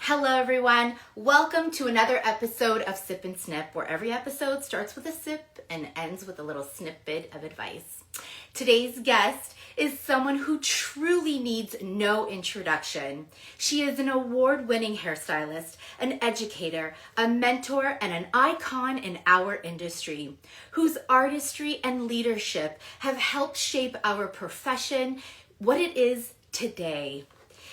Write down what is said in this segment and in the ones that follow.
Hello, everyone. Welcome to another episode of Sip and Snip, where every episode starts with a sip and ends with a little snippet of advice. Today's guest is someone who truly needs no introduction. She is an award-winning hairstylist, an educator, a mentor, and an icon in our industry, whose artistry and leadership have helped shape our profession, what it is today.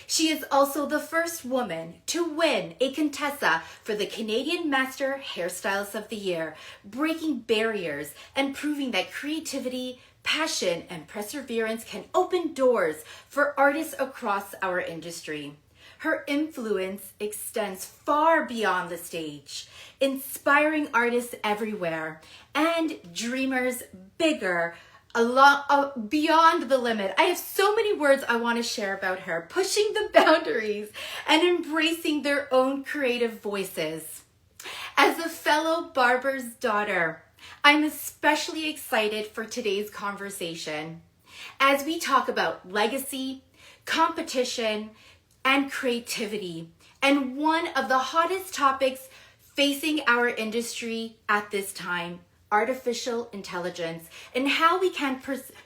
She is also the first woman to win a Contessa for the Canadian Master Hairstylist of the Year, breaking barriers and proving that creativity, passion, and perseverance can open doors for artists across our industry. Her influence extends far beyond the stage, inspiring artists everywhere and dreamers bigger, beyond the limit. I have so many words I want to share about her, pushing the boundaries and embracing their own creative voices. As a fellow barber's daughter, I'm especially excited for today's conversation as we talk about legacy, competition, and creativity, and one of the hottest topics facing our industry at this time: artificial intelligence, and how we can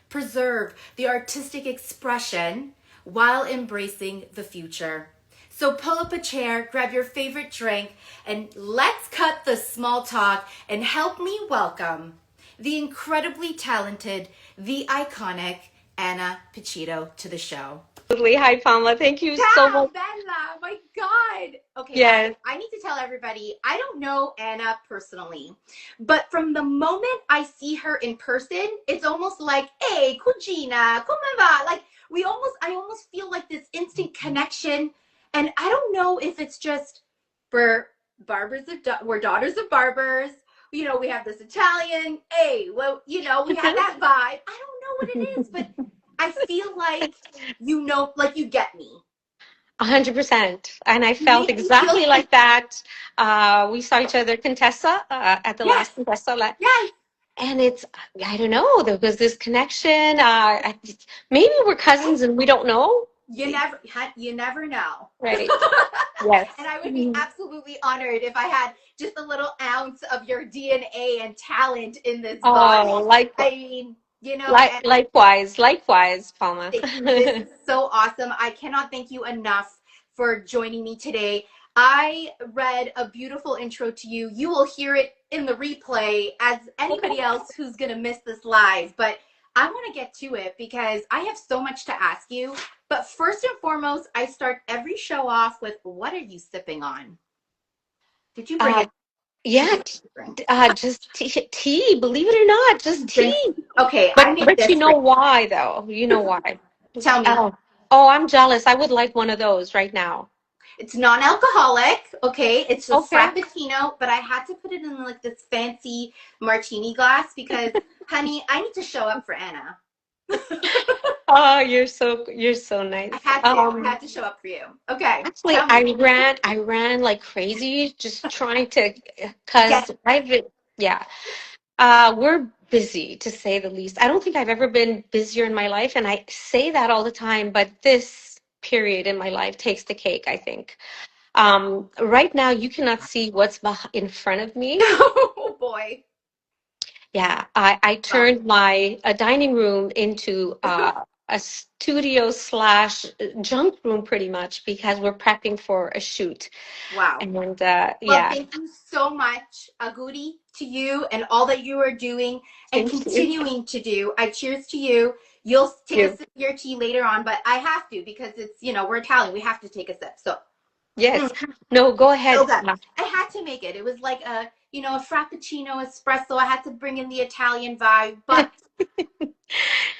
preserve the artistic expression while embracing the future. So pull up a chair, grab your favorite drink, and let's cut the small talk and help me welcome the incredibly talented, the iconic Anna Pacitto to the show. Absolutely. Hi, Pamela. Thank you so much. Bella, my God. Okay, Yes. guys, I need to tell everybody, I don't know Anna personally, but from the moment I see her in person, it's almost like, hey, cugina, come va? Like, I almost feel like this instant connection. And I don't know if it's just we're daughters of barbers. You know, we have this Italian, hey, well, we have that vibe. I don't know what it is, but I feel like like you get me. 100%. And I You felt make me feel exactly like that. We saw each other Contessa at the yes, last Contessa. yes. And I don't know, there was this connection. Maybe we're cousins and we don't know. You never know. Right. Yes. And I would be absolutely honored if I had just a little ounce of your DNA and talent in this body. Oh, I mean, likewise, Palma. This is so awesome. I cannot thank you enough for joining me today. I read a beautiful intro to you. You will hear it in the replay as anybody else who's going to miss this live. But I want to get to it because I have so much to ask you. But first and foremost, I start every show off with, what are you sipping on? Did you bring it? Yeah, just tea, believe it or not, just tea. Okay, I But made you this for know why though? You know why? you. Tell me. Oh, I'm jealous. I would like one of those right now. It's non-alcoholic, okay? It's a Okay. frappuccino, but I had to put it in like this fancy martini glass because, honey, I need to show up for Anna. Oh, you're so nice. I had to show up for you. Okay. Actually, I ran like crazy, just trying to, cause yeah. We're busy to say the least. I don't think I've ever been busier in my life, and I say that all the time, but this period in my life takes the cake, I think. Right now, you cannot see what's in front of me. Oh boy. Yeah, I turned a dining room into a studio slash junk room pretty much because we're prepping for a shoot. Wow. And Well, yeah, thank you so much, Aguri, to you and all that you are doing and thank you. continuing to do. I cheers to you. You'll take a sip of your tea later on, but I have to because it's, we're Italian. We have to take a sip. So Yes. No, go ahead. so good. I had to make it. It was like a frappuccino espresso. I had to bring in the Italian vibe, but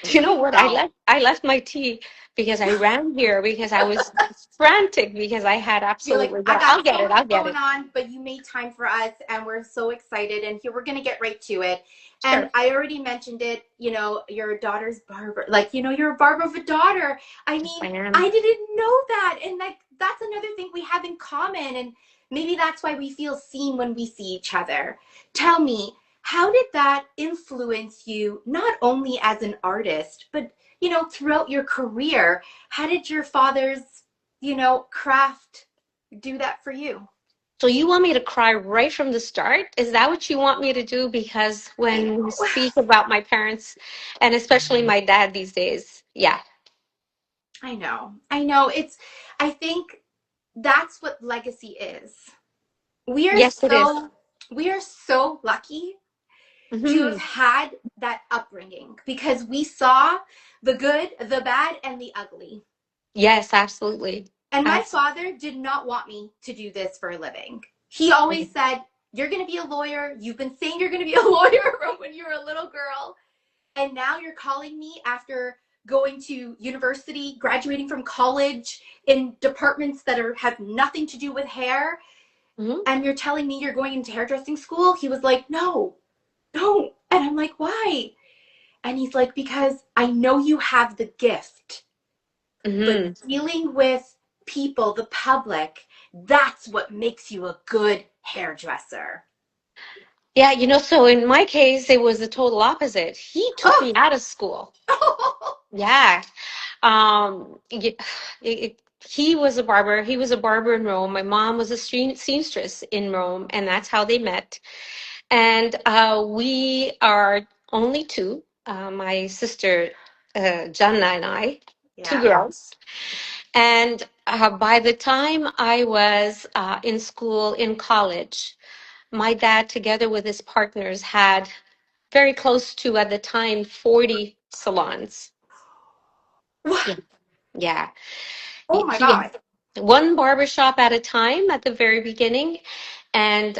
You know what? I left my tea because I ran here because I was frantic because I had you're like, absolutely. I I'll got get so it. I'll much get going it. on, but you made time for us, and we're so excited. And here we're gonna get right to it. Sure. And I already mentioned it. Your daughter's barber. Like, you're a barber of a daughter. I mean, I didn't know that, and that's another thing we have in common. And maybe that's why we feel seen when we see each other. Tell me, how did that influence you, not only as an artist, but throughout your career? How did your father's craft do that for you. So you want me to cry right from the start? Is that what you want me to do? Because I when we know. speak about my parents, and especially my dad these days, yeah. I know. I know. I think that's what legacy is. We are Yes, it is. so, we are so lucky to have Hmm. had that upbringing because we saw the good, the bad, and the ugly. Yes, absolutely. And my Absolutely. father did not want me to do this for a living. He always said, "You're going to be a lawyer. You've been saying you're going to be a lawyer from when you were a little girl. And now you're calling me after going to university, graduating from college in departments that have nothing to do with hair. Hmm. And you're telling me you're going into hairdressing school." He was like, "No, no." And I'm like, "Why?" And he's like, "Because I know you have the gift, but Hmm. dealing with people, the public, that's what makes you a good hairdresser." Yeah, so in my case, it was the total opposite. He took Oh, me out of school. Yeah. It, he was a barber. He was a barber in Rome. My mom was a seamstress in Rome, and that's how they met. And we are only two, my sister Jana and I, two yeah. girls. And by the time I was in school, in college, my dad, together with his partners, had very close to, at the time, 40 salons. What? Yeah. Yeah. Oh my He God. had one barbershop at a time at the very beginning. And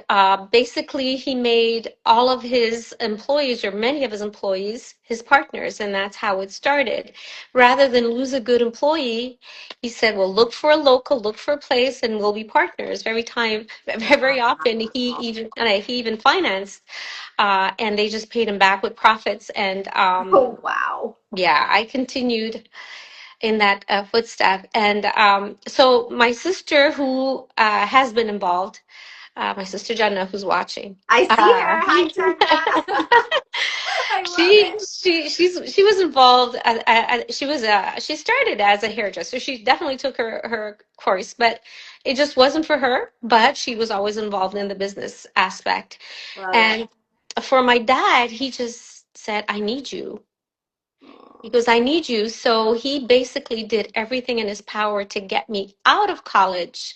basically, he made all of his employees, or many of his employees, his partners. And that's how it started. Rather than lose a good employee, he said, well, look for a local, look for a place, and we'll be partners. Very often, he even financed, and they just paid him back with profits. And Oh, wow. yeah, I continued in that footstep. And so my sister, who has been involved, my sister Jenna, who's watching, I see her. uh, Hi, Jenna. I love she it. she was involved. She started as a hairdresser. She definitely took her course, but it just wasn't for her. But she was always involved in the business aspect. Love it. And for my dad, he just said, "I need you." He goes, I need you. So he basically did everything in his power to get me out of college.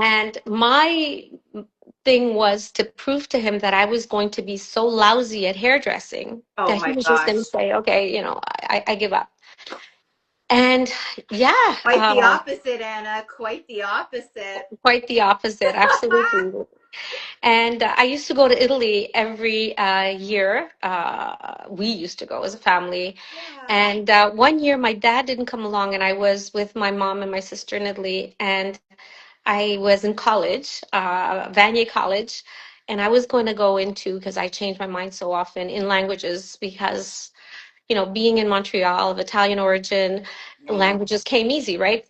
And my thing was to prove to him that I was going to be so lousy at hairdressing Oh that he my was just going to gosh. say, okay, I give up. And yeah, Quite the opposite, Anna. Quite the opposite. quite the opposite. Absolutely. And I used to go to Italy every year. We used to go as a family. Yeah. And one year, my dad didn't come along, and I was with my mom and my sister in Italy. And I was in college, Vanier College, and I was going to go into, because I change my mind so often, in languages, because, being in Montreal of Italian origin, Yeah. languages came easy, right?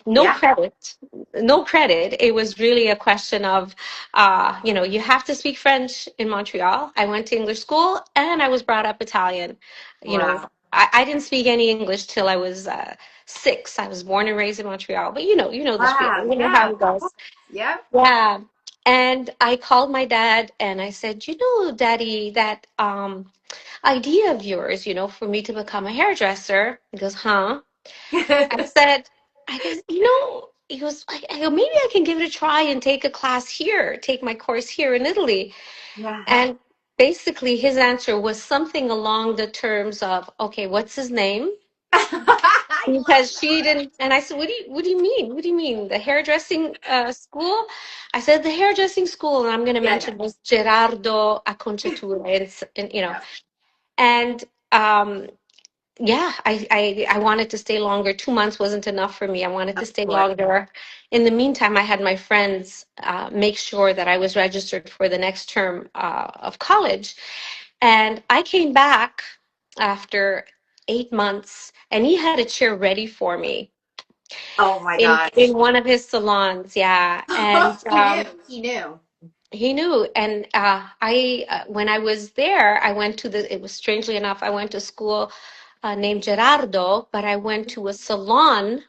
no Yeah. credit no credit. It was really a question of you have to speak French in Montreal. I went to English school, and I was brought up Italian. you know Wow. I didn't speak any English till I was 6. I was born and raised in Montreal, but you know the spiel. Wow. You know Yeah. how it goes. Yep. Yeah. And I called my dad and I said, Daddy, that idea of yours, for me to become a hairdresser. He goes, huh? I said, I guess, he goes, I go, maybe I can give it a try and take a class here, take my course here in Italy. Yeah. And basically his answer was something along the terms of, okay, what's his name? I love Because she that. didn't, and I said, what do you mean? What do you mean? The hairdressing school? I said, the hairdressing school, and I'm going to Yeah. Yeah. mention was Gerardo Acconciatura. And Yeah. and um, yeah, I wanted to stay longer. 2 months wasn't enough for me. I wanted to Of stay course. longer. In the meantime, I had my friends make sure that I was registered for the next term of college. And I came back after 8 months, and he had a chair ready for me Oh my in gosh. one of his salons. Yeah, and He knew. He knew. he knew. And when I was there, I went to it was strangely enough, I went to school named Gerardo, but I went to a salon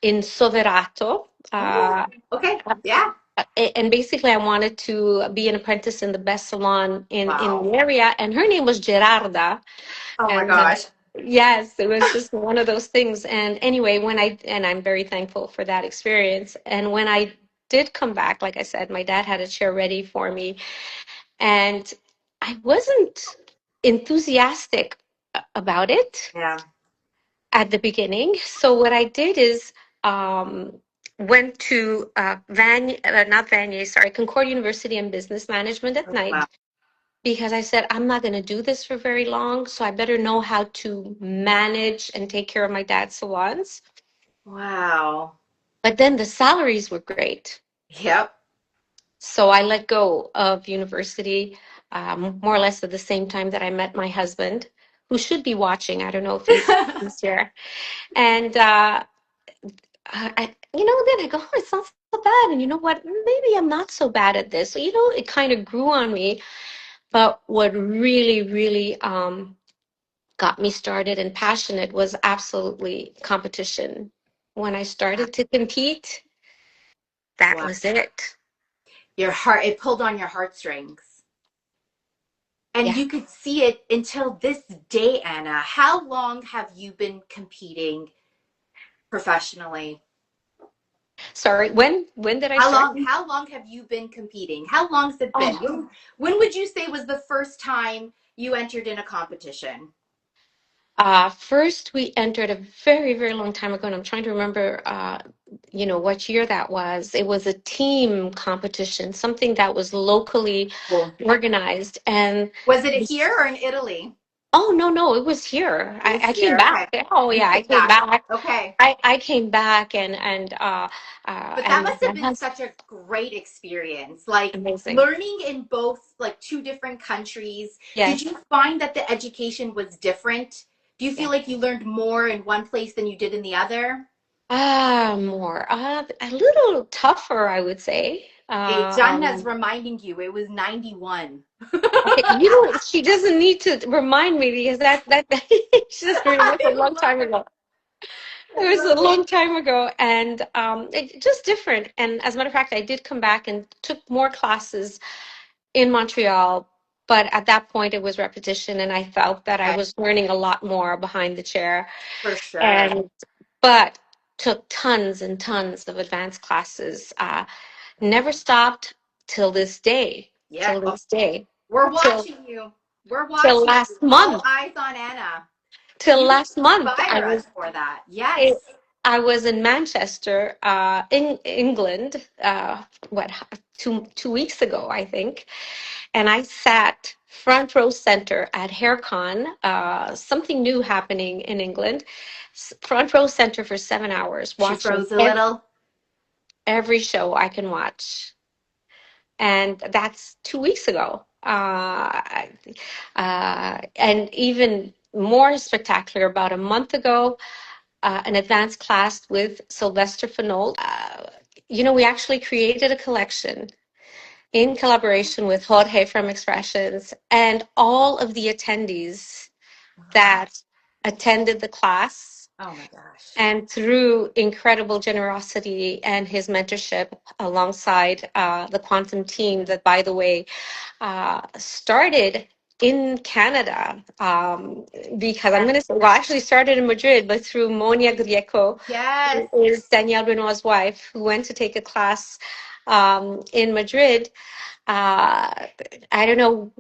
in Soverato. Oh, okay. Yeah. And basically I wanted to be an apprentice in the best salon in Wow. the area, and her name was Gerarda. Oh my And gosh. yes, it was just one of those things. And anyway, and I'm very thankful for that experience. And when I did come back, like I said, my dad had a chair ready for me, and I wasn't enthusiastic about it Yeah. at the beginning. So what I did is um, went to not Vanier, sorry, Concord University in business management at Oh, wow. night, because I said, I'm not going to do this for very long, so I better know how to manage and take care of my dad's salons. Wow. But then the salaries were great. Yep. So I let go of university more or less at the same time that I met my husband, who should be watching. I don't know if he's here. And then I go, oh, it's not so bad. And you know what? Maybe I'm not so bad at this. So, it kind of grew on me. But what really, really got me started and passionate was absolutely competition. When I started to compete, that Wow. was it. It pulled on your heartstrings. And Yeah. you could see it until this day, Anna. How long have you been competing professionally? Sorry, when did I start? How long have you been competing? How long's it been? Oh, When would you say was the first time you entered in a competition? first we entered a very, very long time ago, and I'm trying to remember, what year that was. It was a team competition, something that was locally Cool. organized, and Was it here or in Italy? oh, no, no, it was here. It was I came here. back. Okay. Oh You yeah, I came came back. back. Okay. I came back, But that and must have been such a great experience. Like amazing. learning in both like two different countries. Did Yes. you find that the education was different? Do you feel Yeah. like you learned more in one place than you did in the other? More. A little tougher, I would say. Janna's reminding you it was 91. Okay, she doesn't need to remind me, because that she doesn't remember a I long love time it. ago. It I was a love it. long time ago, and it just different. And as a matter of fact, I did come back and took more classes in Montreal, but at that point it was repetition, and I felt that I Okay, was learning a lot more behind the chair. for sure. And but took tons and tons of advanced classes. Never stopped till this day. Yeah. Till Oh, this day. we're Till watching you. We're till watching you. last All month. eyes on Anna. Till You last month, inspire us for that. Yes. it, I was in Manchester, in England. What 2 weeks ago, I think, and I sat front row center at HairCon, something new happening in England. Front row center for 7 hours, She watching froze a little. every show I can watch, and that's 2 weeks ago. And even more spectacular, about a month ago, an advanced class with Sylvester Fanold. We actually created a collection in collaboration with Jorge from Expressions, and all of the attendees that attended the class, Oh my gosh. and through incredible generosity and his mentorship alongside the quantum team, that, by the way, started in Canada, because I'm going to say, well, actually started in Madrid, but through Monia Grieco, Yes. who is Danielle Renoir's wife, who went to take a class in Madrid. uh, I don't know,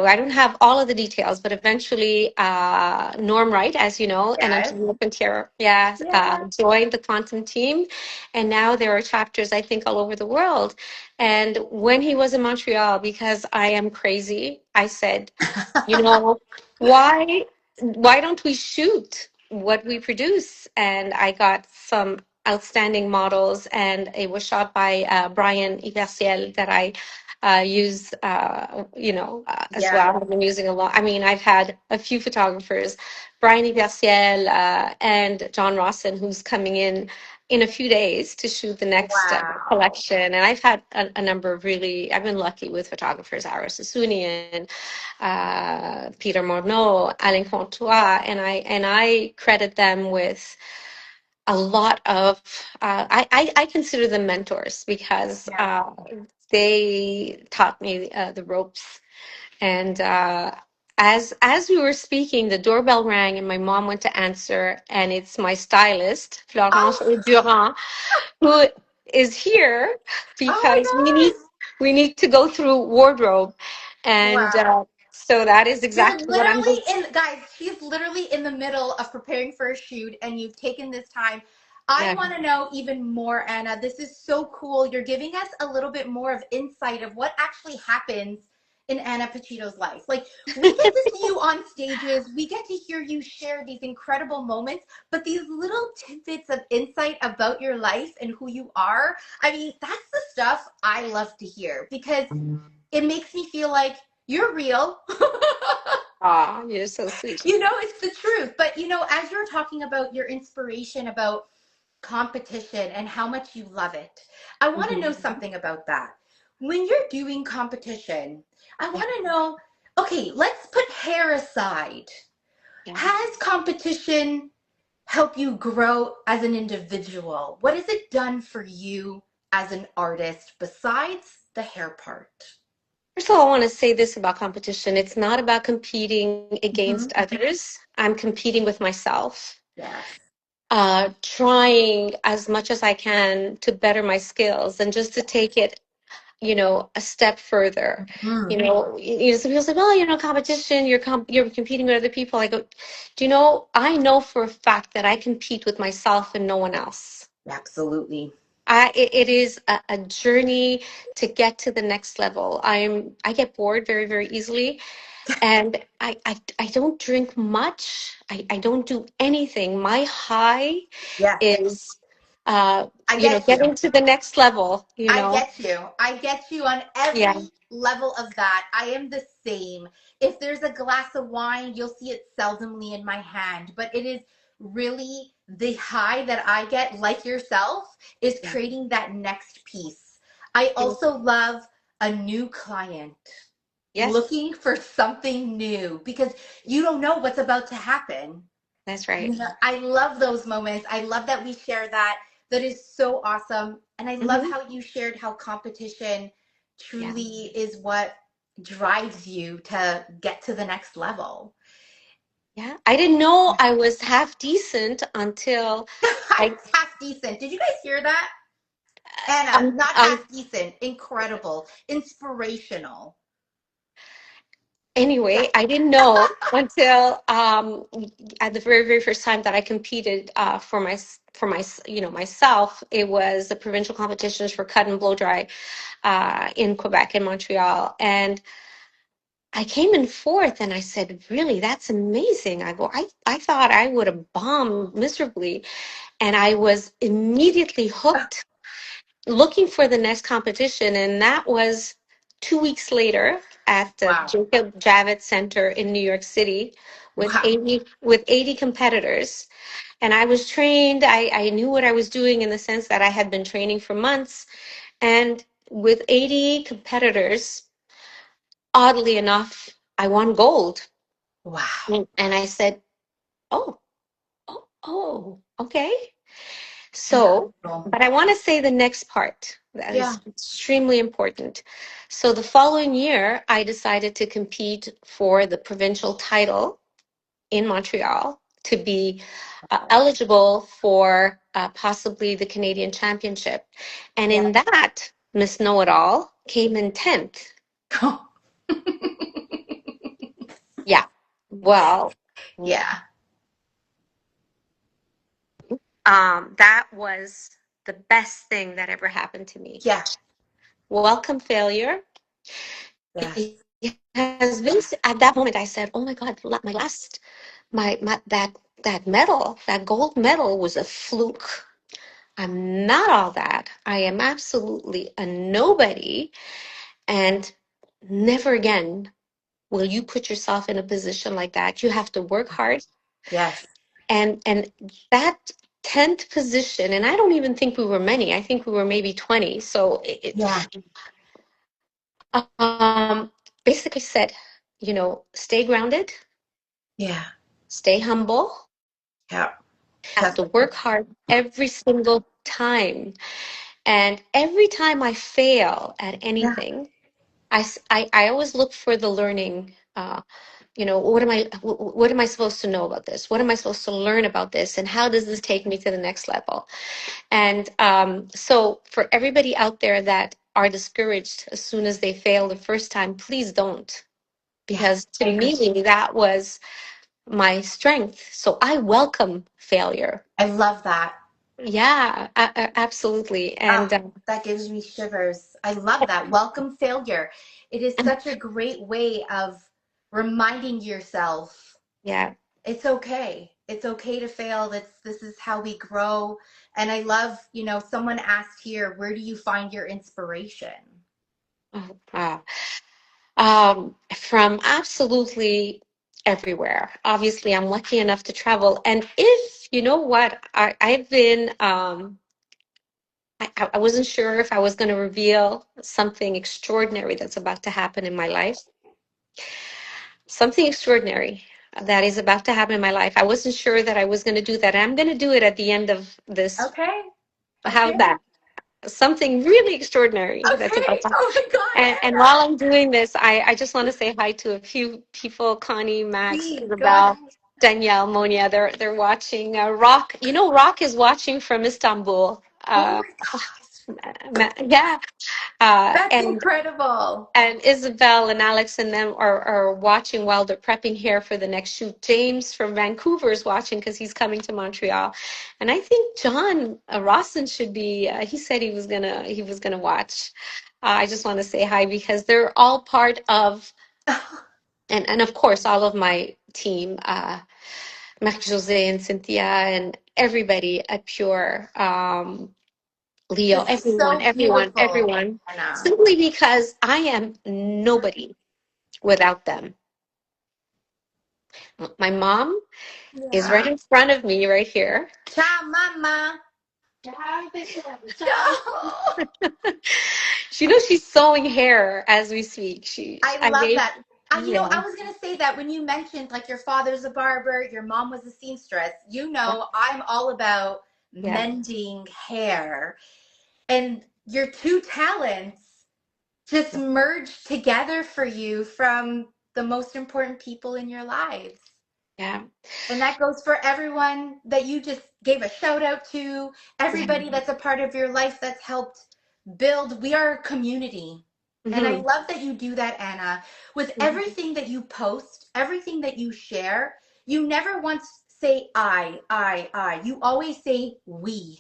I don't have all of the details, but eventually Norm Wright, as you know, and Yes. Antonio Quintero, yeah, Yeah. joined the quantum team. And now there are chapters, I think, all over the world. And when he was in Montreal, because I am crazy, I said, you know, why why don't we shoot what we produce? And I got some outstanding models, and it was shot by Brian Iberciel, that I use, as Yeah. well. I've been using a lot. I mean, I've had a few photographers, Brian Iberciel and John Rawson, who's coming in a few days to shoot the next Wow. collection. And I've had a number of I've been lucky with photographers, Ara Sassoonian, Peter Morneau, Alain Fontois, and I credit them with a lot of I consider them mentors because Yeah. they taught me the ropes. And as we were speaking, the doorbell rang, and my mom went to answer, and it's my stylist, Florence Oh, Durand, who is here oh my because gosh. we need to go through wardrobe, and Wow. so that is You're exactly what I'm literally doing. in, guys, she's literally in the middle of preparing for a shoot and you've taken this time. I Yeah. want to know even more, Anna. This is so cool. You're giving us a little bit more of insight of what actually happens in Anna Pacitto's life. Like, we get to see you on stages, we get to hear you share these incredible moments, but these little tidbits of insight about your life and who you are, I mean, that's the stuff I love to hear because it makes me feel like you're real. Ah, you're so sweet. It's the truth. But, as you're talking about your inspiration about competition and how much you love it, I want to know Mhm. something about that. When you're doing competition, I Yeah, want to know, okay, let's put hair aside. yeah. Has competition helped you grow as an individual? What has it done for you as an artist besides the hair part? First of all, I want to say this about competition. It's not about competing Hmm. against others. I'm competing with myself, Yes. trying as much as I can to better my skills and just to take it, a step further. Mm, Some people say, well, competition, you're competing with other people. I go, do you know, I know for a fact that I compete with myself and no one else. absolutely. It is a journey to get to the next level. I get bored very, very easily, and I don't drink much. I don't do anything. My high Yes. is I get you. getting to the next level, I get you. I get you on Yeah, every level of that. I am the same. If there's a glass of wine, you'll see it seldomly in my hand, but it is really the high that I get, like yourself, is yeah. creating that next piece. I also love a new client Yes, looking for something new because you don't know what's about to happen. that's right. I love those moments. I love that we share that. That is so awesome. And I love Hmm. how you shared how competition Yeah, truly is what drives you to get to the next level. yeah. I didn't know I was half decent until I Half decent. Did you guys hear that? Anna, um, not um half decent, incredible, inspirational. Yeah. Anyway, I didn't know until at the very, very first time that I competed myself. It was the provincial competitions for cut and blow dry in Quebec in Montreal, and I came in fourth. And I said, "Really, that's amazing." I go, I thought I would have bombed miserably, and I was immediately hooked looking for the next competition, and that was 2 weeks later at the Wow. Jacob Javits Center in New York City with Wow. 80 competitors. And I was trained. I knew what I was doing in the sense that I had been training for months. And with 80 competitors, oddly enough, I won gold. Wow. And I said, "Oh, okay." So, Incredible. but I want to say the next part that Yeah. is extremely important. So, the following year, I decided to compete for the provincial title in Montreal to be eligible for possibly the Canadian Championship. And Yeah. in that, Miss Know It All came in 10th. Yeah. Well, Yeah. that was the best thing that ever happened to me. Yeah. Welcome failure. Yes. It has been at that moment I said, "Oh my God, my last my that medal, that gold medal was a fluke. I'm not all that. I am absolutely a nobody, and never again will you put yourself in a position like that. You have to work hard." Yes. And that 10th position, and I don't even think we were many. I think we were maybe 20. So Yeah. um, basically said, stay grounded, Yeah. stay humble, Yeah. I have to work hard every single time. And every time I fail at Yeah. anything, I always look for the learning. What am I supposed to know about this? What am I supposed to learn about this? And how does this take me to the next level? And so for everybody out there that are discouraged as soon as they fail the first time, please don't. Yes. Because to me, that was my strength. So I welcome failure. I love that. Yeah, absolutely. Oh, And that gives me shivers. I love that. Welcome failure. It is such a great way of reminding yourself yeah. it's okay. It's okay to fail. This is how we grow. And I love, someone asked here, where do you find your inspiration? Oh, wow. From absolutely everywhere. Obviously, I'm lucky enough to travel. And if, you know what, I've been, I wasn't sure if I was going to reveal something extraordinary that's about to happen in my life. Something extraordinary that is about to happen in my life. I wasn't sure that I was going to do that. I'm going to do it at the end of this. Okay. How's Okay. that? Something really extraordinary that's about Okay. to happen. Oh my God, And Anna. while I'm doing this, I just want to say hi to a few people: Connie, Max, Please go ahead. Isabel, Danielle, Monia. They're watching. Rock, Rock is watching from Istanbul. Oh my gosh. Yeah, That's and incredible. Isabel and Alex and them are watching while they're prepping hair for the next shoot. James from Vancouver is watching because he's coming to Montreal, and I think John Rawson should be. He said he was gonna watch. I just want to say hi because they're all part of, and of course all of my team, Marie-José and Cynthia and everybody at Pure. Leo, This is everyone, so everyone, beautiful, everyone, Anna. simply because I am nobody without them. My mom is right Yeah. in front of me, right here. Ciao, mama. Ciao. She's sewing hair as we speak. I I love gave, that. yeah, I was going to say that when you mentioned like your father's a barber, your mom was a seamstress, yeah, I'm all about yeah, mending hair. And your two talents just merged together for you from the most important people in your lives. yeah, And that goes for everyone that you just gave a shout out to, yeah. everybody that's a part of your life that's helped build. We are a community. And I Hmm. love that you do that, Anna. With everything that you post, everything that you share, you never once say I. You always say we.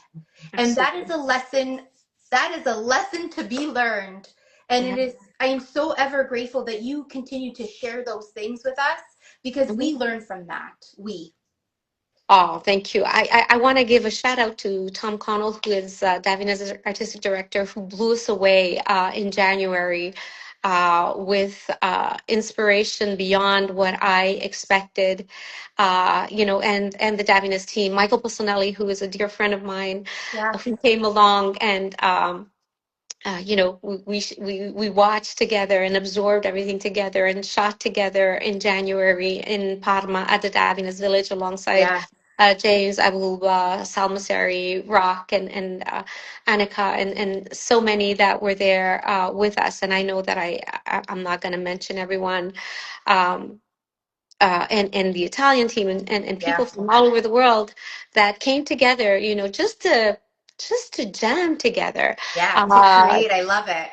And that is Absolutely. a lesson. That is a lesson to be learned. And Yeah. I am so ever grateful that you continue to share those things with us because Mhm. we learn from that. We. Oh, thank you. I want to give a shout out to Tom Connell, who is Davina's artistic director, who blew us away in January with inspiration beyond what I expected. And the Davina's team, Michael Personelli, who is a dear friend of mine, Yes. who came along and we watched together and absorbed everything together and shot together in January in Parma at the Davines village alongside Yes. James Abulba, Salmasari, Rock, and Annika, and so many that were there with us. And I know that I'm not going to mention everyone. Um, and the Italian team and people Yes. from all over the world that came together, just to jam together. Yes. To Uh, create. I love it.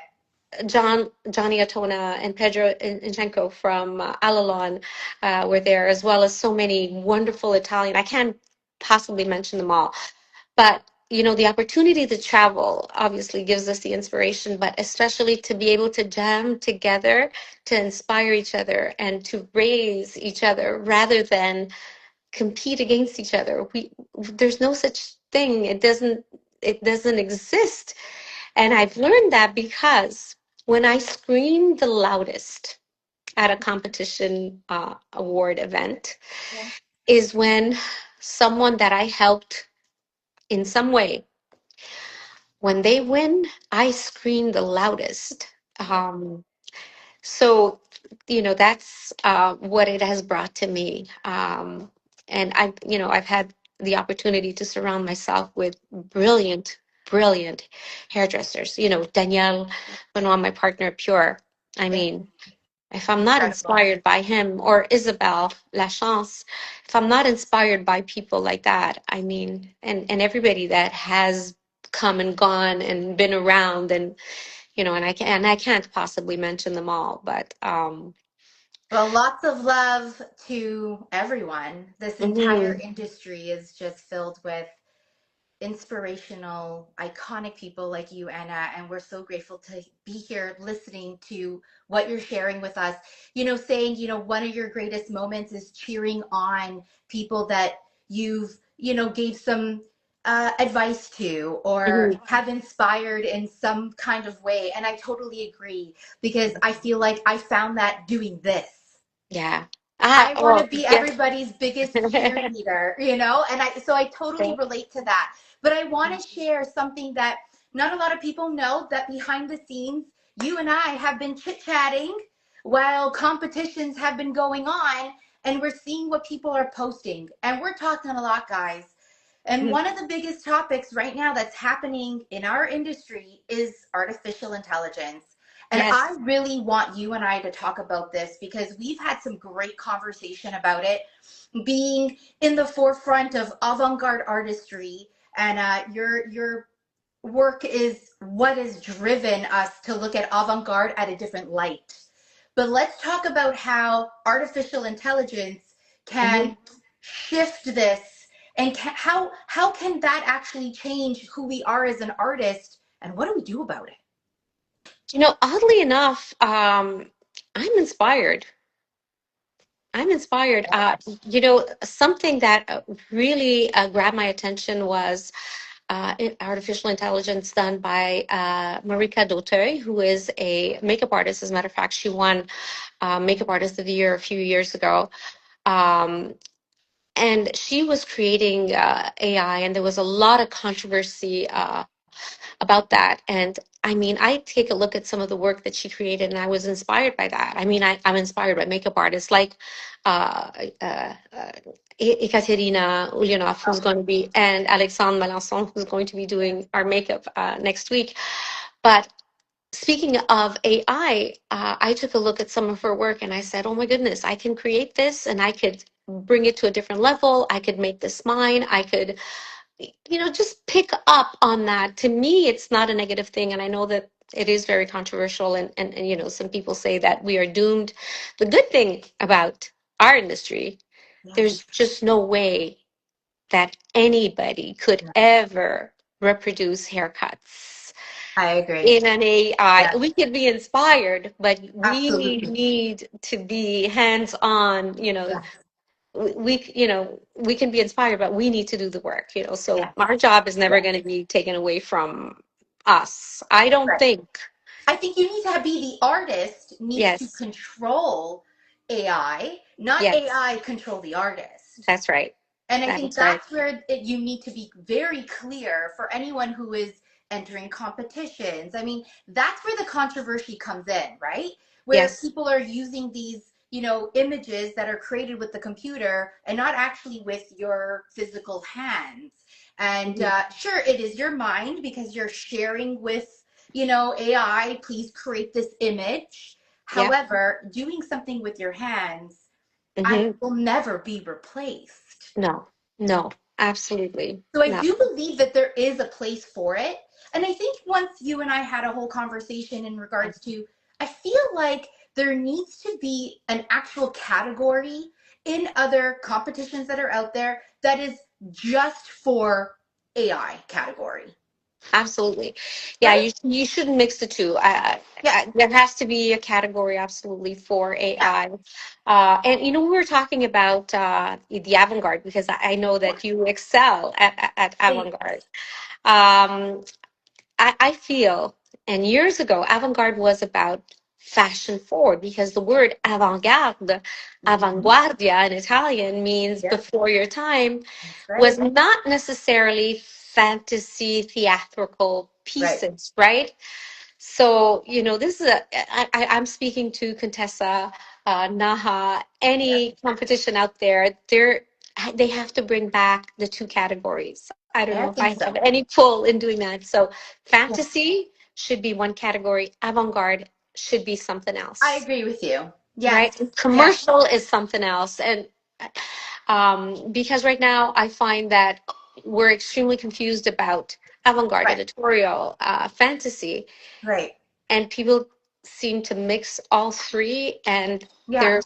Johnny Atona and Pedro Inchenko from Alalon were there, as well as so many wonderful Italian. I can't possibly mention them all, but the opportunity to travel obviously gives us the inspiration, but especially to be able to jam together, to inspire each other, and to raise each other rather than compete against each other. There's no such thing. It doesn't exist. And I've learned that because when I scream the loudest at a competition award event Yeah. is when someone that I helped in some way, when they win, I scream the loudest. So, that's what it has brought to me. And I've had the opportunity to surround myself with brilliant, brilliant hairdressers. Danielle Benoit, my partner, Pure. I It's mean, if I'm not incredible. inspired by him or Isabel Lachance, if I'm not inspired by people like that, I mean, and everybody that has come and gone and been around, and I can't possibly mention them all, but Well, lots of love to everyone. This entire mhm, industry is just filled with inspirational, iconic people like you, Anna, and we're so grateful to be here listening to what you're sharing with us. Saying, one of your greatest moments is cheering on people that you've, gave some advice to or mhm, have inspired in some kind of way. And I totally agree because I feel like I found that doing this. yeah. I want to Well, be yes. everybody's biggest cheerleader, and I totally Okay. relate to that. But I want to share something that not a lot of people know that behind the scenes, you and I have been chit-chatting while competitions have been going on, and we're seeing what people are posting. And we're talking a lot, guys. And Mhm. one of the biggest topics right now that's happening in our industry is artificial intelligence. And Yes. I really want you and I to talk about this because we've had some great conversation about it, being in the forefront of avant-garde artistry, and your work is what has driven us to look at avant-garde at a different light. But let's talk about how artificial intelligence Mhm. can shift this, and how can that actually change who we are as an artist, and what do we do about it? Oddly enough, I'm inspired. I'm inspired. Something that really grabbed my attention was artificial intelligence done by Marika Dauteuil, who is a makeup artist. As a matter of fact, she won Makeup Artist of the Year a few years ago. Um, and she was creating AI, and there was a lot of controversy about that. And I mean, I take a look at some of the work that she created, and I was inspired by that. I mean, I'm inspired by makeup artists like uh, uh, uh, Ekaterina Ulyanov, who's going to be, and Alexandre Melançon, who's going to be doing our makeup next week. But speaking of AI, I took a look at some of her work and I said, oh my goodness, I can create this and I could bring it to a different level. I could make this mine. I could just pick up on that. To me, it's not a negative thing. And I know that it is very controversial. And some people say that we are doomed. The good thing about our industry, Yes, there's just no way that anybody could ever reproduce haircuts I agree. in an AI. Yes, We could be inspired, but we absolutely. need to be hands on, Yes, we can be inspired, but we need to do the work, so yes, our job is never yes. going to be taken away from us, I don't Right. think. I think you need to be the artist needs to Yes, control AI, not yes, AI control the artist. that's right, And I that think is right. that's where you need to be very clear for anyone who is entering competitions. I mean, that's where the controversy comes in, right? Where Yes. people are using these, images that are created with the computer and not actually with your physical hands. And Mhm. sure, it is your mind because you're sharing with, AI, please create this image. Yeah. However, doing something with your hands, I Hmm. will never be replaced. No, no, absolutely So I no. do believe that there is a place for it. And I think once you and I had a whole conversation in regards to, I feel like there needs to be an actual category in other competitions that are out there that is just for AI category, Absolutely. Yeah, right? you shouldn't mix the two. Yeah, There has to be a category absolutely for yeah, AI. And we were talking about the avant-garde because I know yeah. that you excel at Thanks. avant-garde. Um, I feel, and years ago, avant-garde was about fashion forward because the word avant-garde, Mhm. avanguardia in Italian means Yep, before your time, that's was right. not necessarily fantasy theatrical Right. pieces, right? So, this is I'm speaking to Contessa, Naha, any competition out there. they have to bring back the two categories. I don't I know if think I have so. any pull in doing that. So Yeah, fantasy should be one category, avant-garde should be something I else, agree with you. Yes. right? And Yes. commercial is something else. And because right now I find that we're extremely confused about avant-garde, Right. editorial, fantasy, Right. and people seem to mix all three, and Yeah. they're,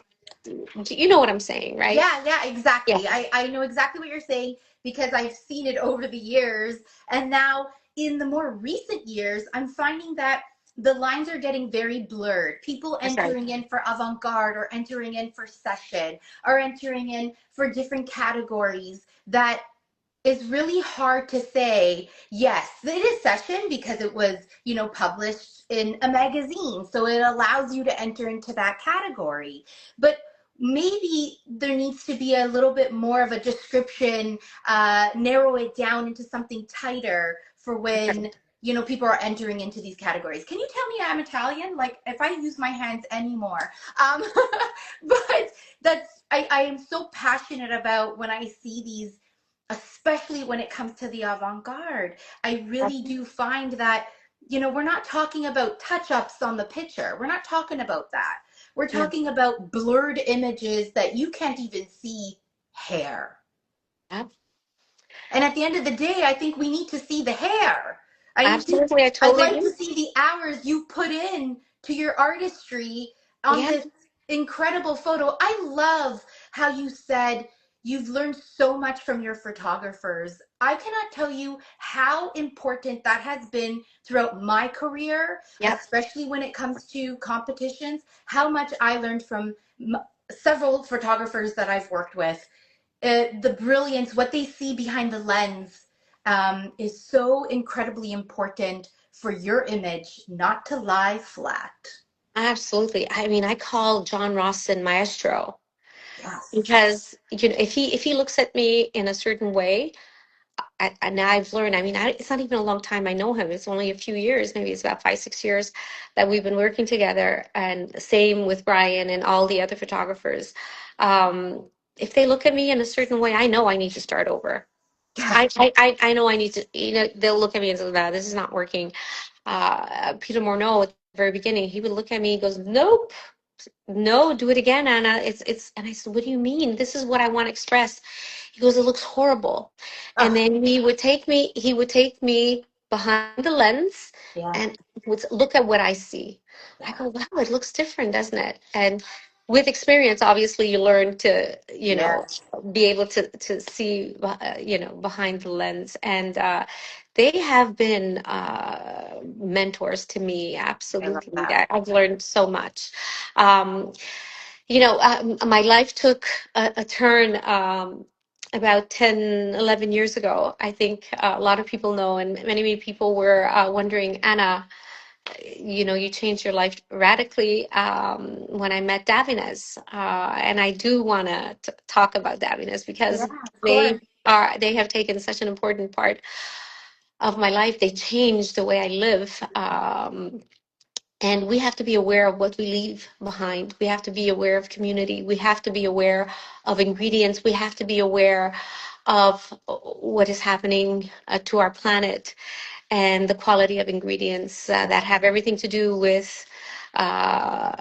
you know what I'm saying, right? Yeah, yeah, Yeah, exactly. I know exactly what you're saying because I've seen it over the years. And now in the more recent years, I'm finding that the lines are getting very blurred. People that's right. entering in for avant-garde or entering in for session or entering in for different categories that is really hard to say. Yes, it is session because it was, published in a magazine, so it allows you to enter into that category. But maybe there needs to be a little bit more of a description, narrow it down into something tighter for when people are entering into these categories. Can you tell me I'm Italian? Like if I use my hands anymore. But I am so passionate about when I see these, especially when it comes to the avant-garde. I really do find that, we're not talking about touch-ups on the picture. We're not talking about that. We're Yeah, talking about blurred images that you can't even see hair. yeah, And at the end of the day, I think we need to see the hair. absolutely. I I'd totally like to agree. see the hours you put in to your artistry on Yeah, this incredible photo. I love how you said you've learned so much from your photographers. I cannot tell you how important that has been throughout my career, yep, especially when it comes to competitions, how much I learned from several photographers that I've worked with. The brilliance, what they see behind the lens, is so incredibly important for your image not to lie flat. absolutely. I mean, I call John Rawson maestro Yes. because if he looks at me in a certain way, and I've learned. I mean, it's not even a long time I know him. It's only a few years, maybe it's about 5, 6 years that we've been working together. And same with Brian and all the other photographers. If they look at me in a certain way, I know I need to start over. Yeah. I know I need to, they'll look at me and say, "Nah, this is not working." Peter Morneau at the very beginning, he would look at me, he goes, "Nope, no, do it again, Anna." And I said, "What do you mean? This is what I want to express." He goes, "It looks horrible." And Oh, then he would take me behind the lens yeah. and would look at what I see. I Yeah. go, "Wow, it looks different, doesn't it?" And with experience, obviously, you learn to, Yes. be able to see, behind the lens. And they have been mentors to me, I love absolutely. that. I've learned so much. Um, my life took a turn about 10, 11 years ago. I think a lot of people know, and many, many people were wondering, Anna, you changed your life radically when I met Davines. And I do want to talk about Davines Yeah, because of course. they have taken such an important part of my life. They changed the way I live. And we have to be aware of what we leave behind. We have to be aware of community. We have to be aware of ingredients. We have to be aware of what is happening to our planet and the quality of ingredients that have everything to do with. Uh,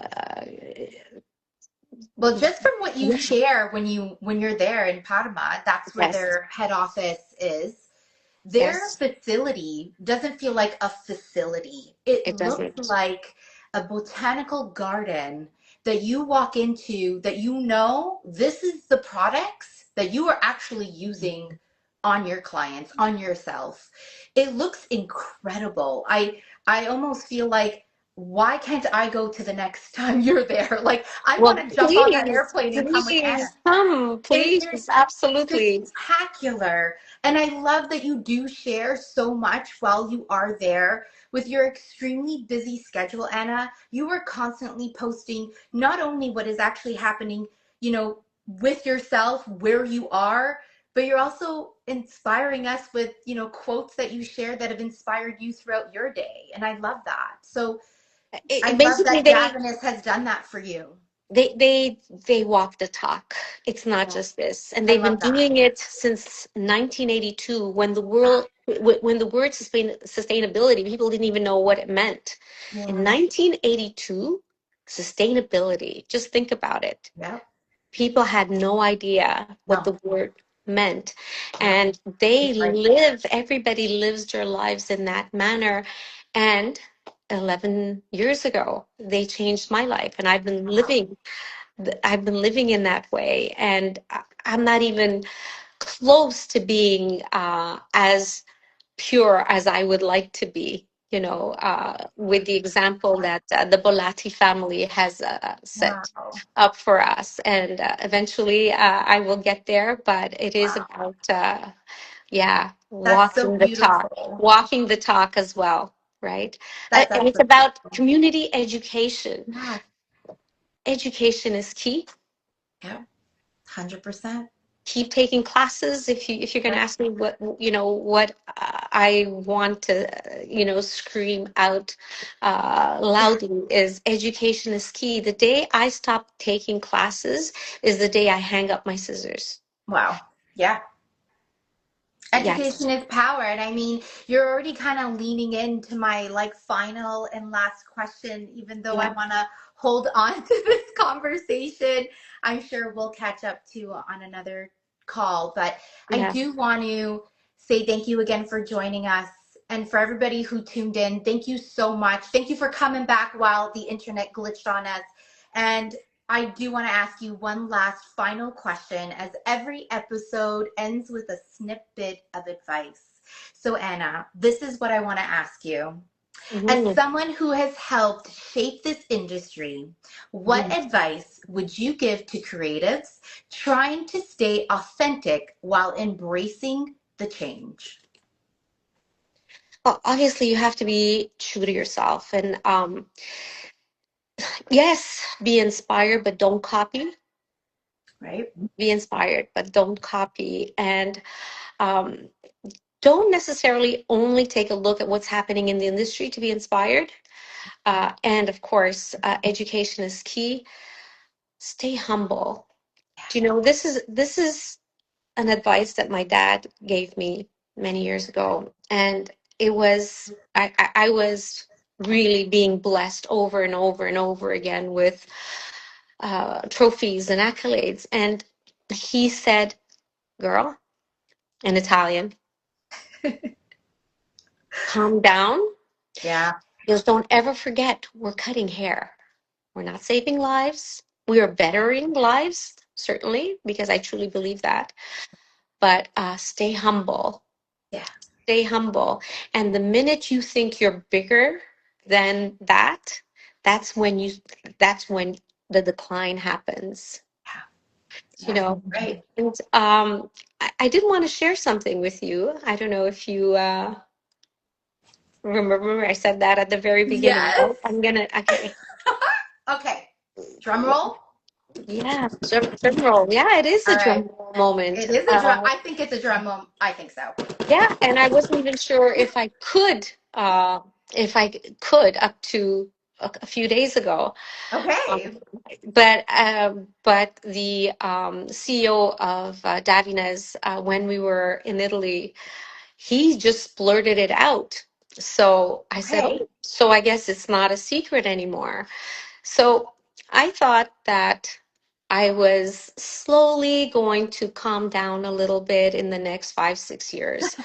Well, just from what you yeah, share when you're there in Parma, that's where yes, their head office is. Their yes, facility doesn't feel like a facility. It it looks doesn't. like a botanical garden that you walk into, that this is the products that you are actually using on your clients, on yourself. It looks incredible. I almost feel like, why can't I go to the next time you're there? Like I Well, want to jump on that please, airplane and come with Anna. please come, They're please, absolutely. spectacular. And I love that you do share so much while you are there. With your extremely busy schedule, Anna, you are constantly posting not only what is actually happening, with yourself, where you are, but you're also inspiring us with, quotes that you share that have inspired you throughout your day. And I love that. So I love Basically, that Davines has done that for you. they walk the talk. It's not Yeah. just this, and I they've been love that. doing it since 1982, when the word sustainability, people didn't even know what it meant. In Yeah. 1982, sustainability. Just think about it. Yep. People had no idea what No. the word meant, Yep. and It's like, everybody lives their lives in that manner. And 11 years ago, they changed my life, and wow. I've been living in that way, and I'm not even close to being as pure as I would like to be, with the example that the Bolatti family has set Wow. up for us. And eventually I will get there, but it is Wow. about, yeah, That's so beautiful. walking the talk as well, right? That's And it's absolutely about beautiful. community education. Yes. Education is key. Yep. 100%. Keep taking classes. If you're going to Yep. ask me what I want to scream out loudly, is education is key. The day I stop taking classes is the day I hang up my scissors. Wow. Yeah. Yes. Education is power. And I mean, you're already kind of leaning into my like final and last question, even though I Yeah. want to hold on to this conversation. I'm sure we'll catch up to on another call, but I Yeah. do want to say thank you again for joining us. And for everybody who tuned in, thank you so much. Thank you for coming back while the internet glitched on us. And I do want to ask you one last final question, as every episode ends with a snippet of advice. So, Anna, this is what I want to ask you. As Mhm. someone who has helped shape this industry, what Mhm. advice would you give to creatives trying to stay authentic while embracing the change? Well, obviously, you have to be true to yourself, and yes, be inspired, but don't copy. Right? Be inspired, but don't copy. And um, don't necessarily only take a look at what's happening in the industry to be inspired. And of course, education is key. Stay humble. Do you know, this is an advice that my dad gave me many years ago, and it was I was really being blessed over and over and over again with trophies and accolades. And he said, "Girl," in Italian, "calm down. Yeah. Just don't ever forget, we're cutting hair. We're not saving lives. We are bettering lives, certainly, because I truly believe that. But stay humble. Yeah. Stay humble. And the minute you think you're bigger than that, that's when you that's when the decline happens. You Yeah. know, Right. and I did want to share something with you. I don't know if you remember I said that at the very beginning. Yes. Oh, I'm gonna okay. Okay. Drum roll. Yeah, drum roll. Yeah, it is All a right. drum roll moment. It is a drum. I think it's a drum moment. I think so. Yeah, and I wasn't even sure if I could up to a few days ago. Okay. Um, but the CEO of Davines, when we were in Italy, he just blurted it out. So I said, Okay. "Oh, so I guess it's not a secret anymore." So I thought that I was slowly going to calm down a little bit in the next 5, 6 years,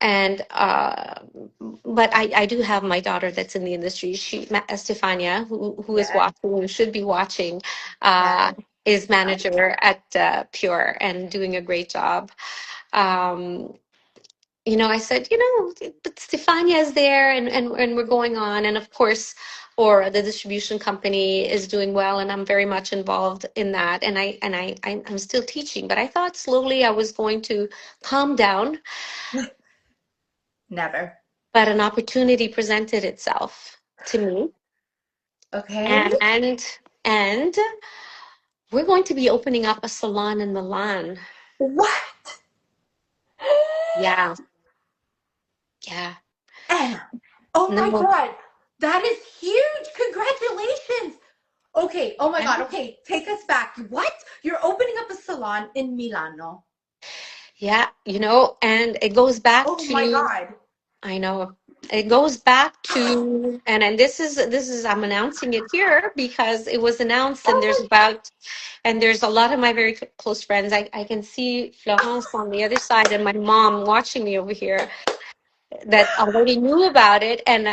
and but I do have my daughter that's in the industry. Stefania, who is Yeah. watching, who should be watching, Yeah. is manager at Pure and doing a great job. Um, I said, but Stefania is there, and we're going on. And of course, or the distribution company is doing well, and I'm very much involved in that. And I'm still teaching, but I thought slowly I was going to calm down, Never. but an opportunity presented itself to me. Okay. And we're going to be opening up a salon in Milan. What? Yeah, yeah. Anna. Oh my No, God. That is huge. Congratulations. Okay. Oh my Yeah. God. Okay. Take us back. What? You're opening up a salon in Milano. Yeah, and it goes back Oh my to, God. I know, it goes back to, and this is I'm announcing it here because it was announced, and Oh there's a lot of my very close friends. I can see Florence on the other side and my mom watching me over here that already knew about it, and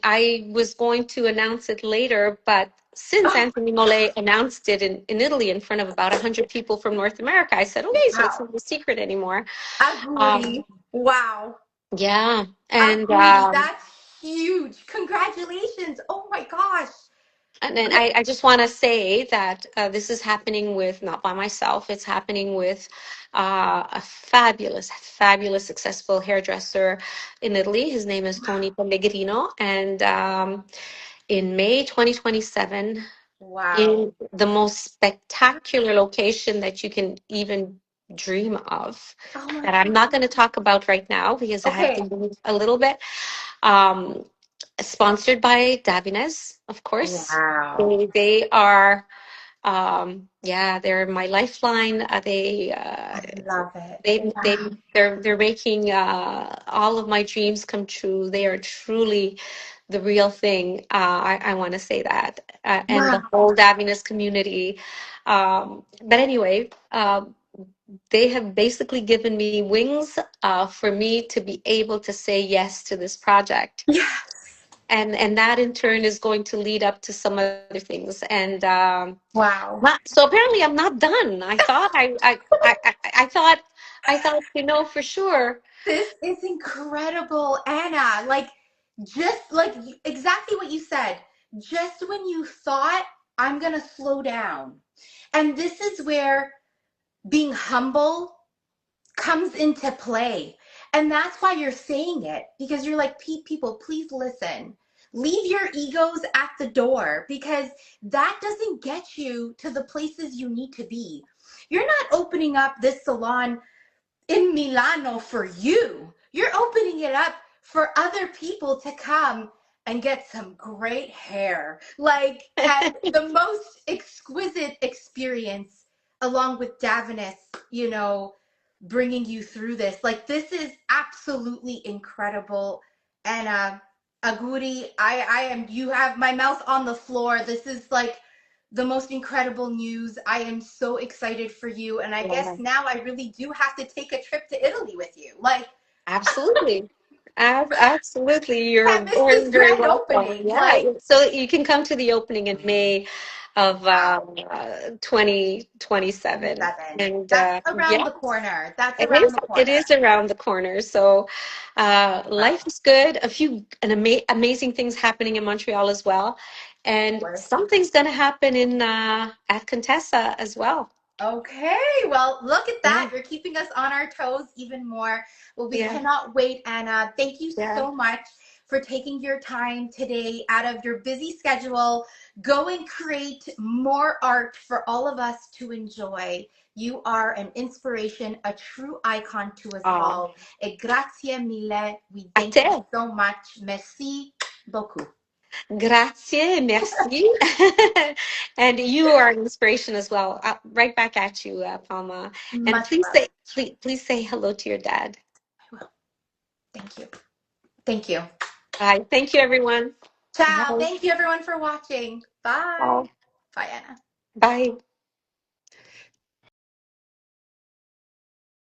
I was going to announce it later, but since my. Anthony Mole announced it in Italy in front of about 100 people from North America, I said, okay, so it's Wow. not a secret anymore. Um, Aguri. Wow. yeah, and Aguri. That's huge. Congratulations. Oh my gosh. and then I just want to say that this is happening with, not by myself, it's happening with a fabulous, fabulous, successful hairdresser in Italy. His name is Tony Pellegrino. And in May 2027, Wow. in the most spectacular location that you can even dream of, Oh my that I'm not God. going to talk about right now because I have to Okay. move a little bit. Um, Sponsored by Davines, of course. Wow. They are, yeah, they're my lifeline. I love it. They Wow. they're making all of my dreams come true. They are truly the real thing. I want to say that, and the Wow. whole Davines community. But anyway, they have basically given me wings for me to be able to say yes to this project, Yes. and that in turn is going to lead up to some other things. And Wow. so apparently I'm not done. I thought for sure. This is incredible, Anna. Like, just like exactly what you said. Just when you thought, I'm going to slow down. And this is where being humble comes into play. And that's why you're saying it, because you're like, people, please listen. Leave your egos at the door, because that doesn't get you to the places you need to be. You're not opening up this salon in Milano for you. You're opening it up for other people to come and get some great hair. Like, and the most exquisite experience along with Davines, bringing you through this. Like, this is absolutely incredible. And Aguri, you have my mouth on the floor. This is like the most incredible news. I am so excited for you. And I guess Yeah, now I really do have to take a trip to Italy with you. Like, absolutely. Absolutely. You're can't miss very, this very grand welcome. opening. Yeah. Like, So you can come to the opening in May of wow, 2027. 27. And That's yeah, around the corner. That's it around is the it corner. is around the corner. So Wow. life is good. A few amazing things happening in Montreal as well. Of And course. something's gonna happen in at Contessa as well. Okay, well, look at Yeah. that. You're keeping us on our toes even more. Well, we Yeah. cannot wait, Anna. Thank you Yeah. so much for taking your time today out of your busy schedule. Go and create more art for all of us to enjoy. You are an inspiration, a true icon to us Uh, all. E grazie mille. We a thank you te. so much. Merci beaucoup. Grazie, merci. And you are an inspiration as well. Right back at you, Palma. And Much love. please say hello to your dad. I will. Thank you. Thank you. Bye. Thank you, everyone. Ciao. Bye. Thank you, everyone, for watching. Bye. Bye. Bye, Anna. Bye.